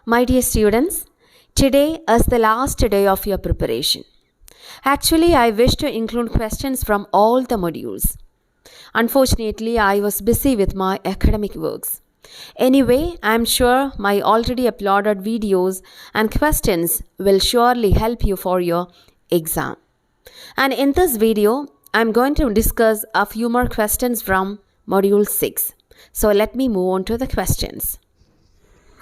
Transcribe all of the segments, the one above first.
My dear students, today is the last day of your preparation. Actually, I wish to include questions from all the modules. Unfortunately, I was busy with my academic works. Anyway, I am sure my already uploaded videos and questions will surely help you for your exam. And in this video, I am going to discuss a few more questions from Module 6. So let me move on to the questions.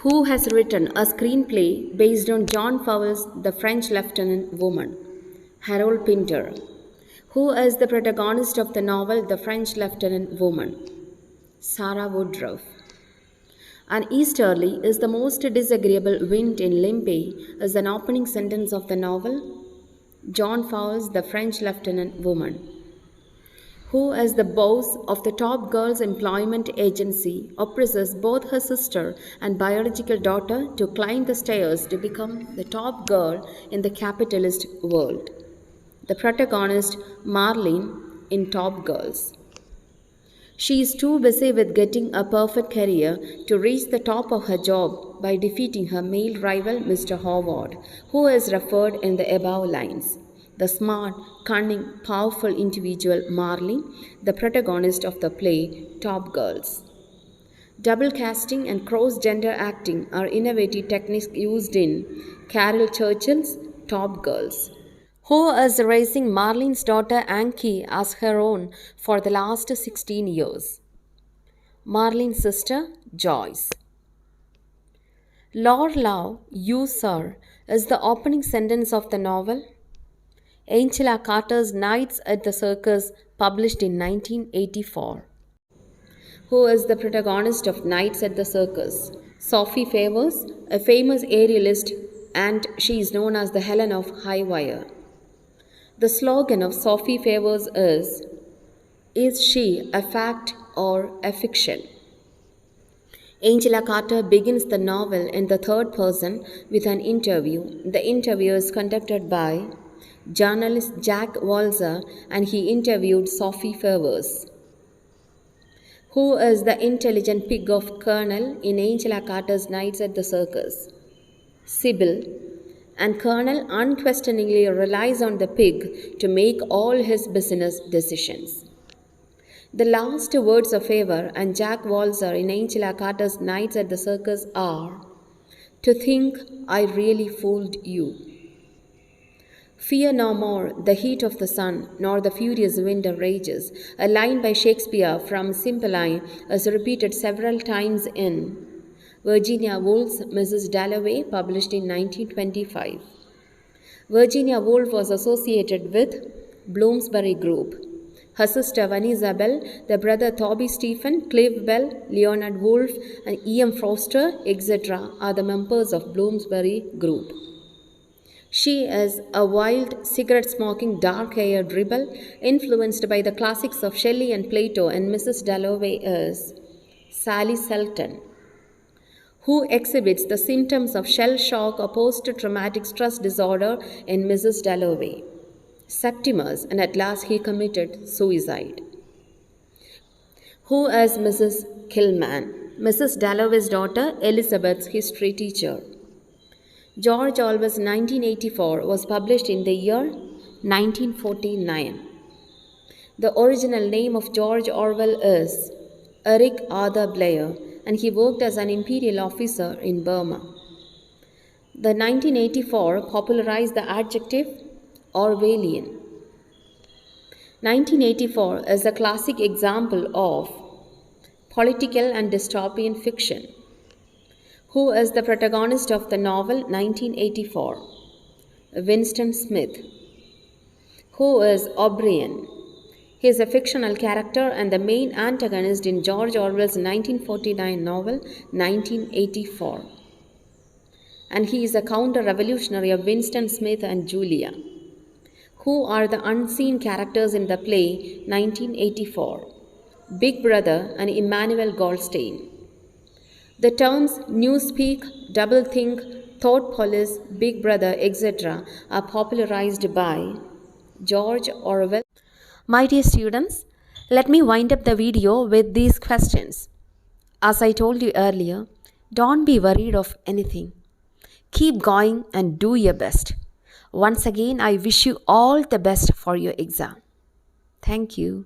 Who has written a screenplay based on John Fowles' The French Lieutenant Woman? Harold Pinter. Who is the protagonist of the novel The French Lieutenant Woman? Sarah Woodruff. An easterly is the most disagreeable wind in Limpy is an opening sentence of the novel John Fowles' The French Lieutenant Woman. Who, as the boss of the top girl's employment agency, oppresses both her sister and biological daughter to climb the stairs to become the top girl in the capitalist world. The protagonist, Marlene, in Top Girls. She is too busy with getting a perfect career to reach the top of her job by defeating her male rival, Mr. Howard, who is referred in the above lines. The smart, cunning, powerful individual Marlene, the protagonist of the play Top Girls. Double casting and cross-gender acting are innovative techniques used in Carol Churchill's Top Girls. Who is raising Marlene's daughter Anki as her own for the last 16 years? Marlene's sister Joyce. Lord Love, You Sir is the opening sentence of the novel Angela Carter's Nights at the Circus, published in 1984. Who is the protagonist of Nights at the Circus? Sophie Favors, a famous aerialist, and she is known as the Helen of High Wire. The slogan of Sophie Favors is she a fact or a fiction? Angela Carter begins the novel in the third person with an interview. The interview is conducted by journalist Jack Walzer, and he interviewed Sophie Favors. Who is the intelligent pig of Colonel in Angela Carter's Nights at the Circus? Sybil, and Colonel unquestioningly relies on the pig to make all his business decisions. The last words of Favor and Jack Walzer in Angela Carter's Nights at the Circus are, "To think I really fooled you." Fear no more the heat of the sun, nor the furious wind rages, a line by Shakespeare from Cymbeline is repeated several times in Virginia Woolf's Mrs. Dalloway, published in 1925. Virginia Woolf was associated with Bloomsbury Group. Her sister Vanessa Bell, the brother Toby Stephen, Clive Bell, Leonard Woolf, and E.M. Foster, etc. are the members of Bloomsbury Group. She is a wild, cigarette-smoking, dark-haired rebel influenced by the classics of Shelley and Plato, and Mrs. Dalloway is Sally Selton, who exhibits the symptoms of shell shock or post-traumatic stress disorder in Mrs. Dalloway. Septimus, and at last he committed suicide. Who is Mrs. KILMAN? Mrs. Dalloway's daughter, Elizabeth's history teacher. George Orwell's 1984 was published in the year 1949. The original name of George Orwell is Eric Arthur Blair, and he worked as an imperial officer in Burma. The 1984 popularized the adjective Orwellian. 1984 is a classic example of political and dystopian fiction. Who is the protagonist of the novel 1984? Winston Smith. Who is O'Brien? He is a fictional character and the main antagonist in George Orwell's 1949 novel 1984. And he is a counter-revolutionary of Winston Smith and Julia. Who are the unseen characters in the play 1984? Big Brother and Emmanuel Goldstein. The terms newspeak, doublethink, thought police, Big Brother, etc. are popularized by George Orwell. My dear students, let me wind up the video with these questions. As I told you earlier, don't be worried of anything. Keep going and do your best. Once again, I wish you all the best for your exam. Thank you.